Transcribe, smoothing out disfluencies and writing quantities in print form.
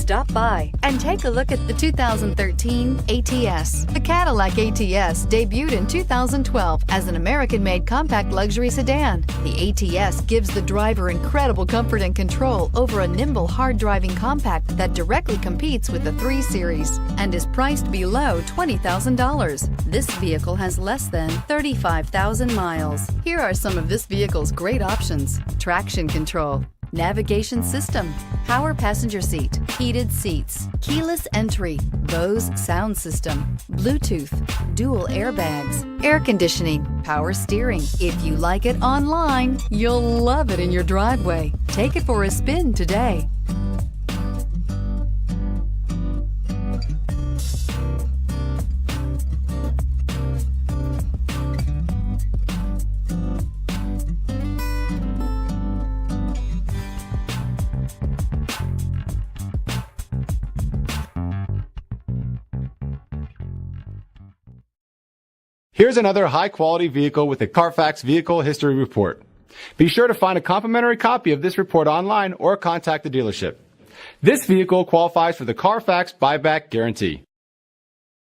Stop by and take a look at the 2013 ATS. The Cadillac ATS debuted in 2012 as an American-made compact luxury sedan. The ATS gives the driver incredible comfort and control over a nimble, hard-driving compact that directly competes with the 3 Series and is priced below $20,000. This vehicle has less than 35,000 miles. Here are some of this vehicle's great options: traction control, navigation system, power passenger seat, heated seats, keyless entry, Bose sound system, Bluetooth, dual airbags, air conditioning, power steering. If you like it online, you'll love it in your driveway. Take it for a spin today. Here's another high-quality vehicle with a Carfax Vehicle History Report. Be sure to find a complimentary copy of this report online or contact the dealership. This vehicle qualifies for the Carfax Buyback Guarantee.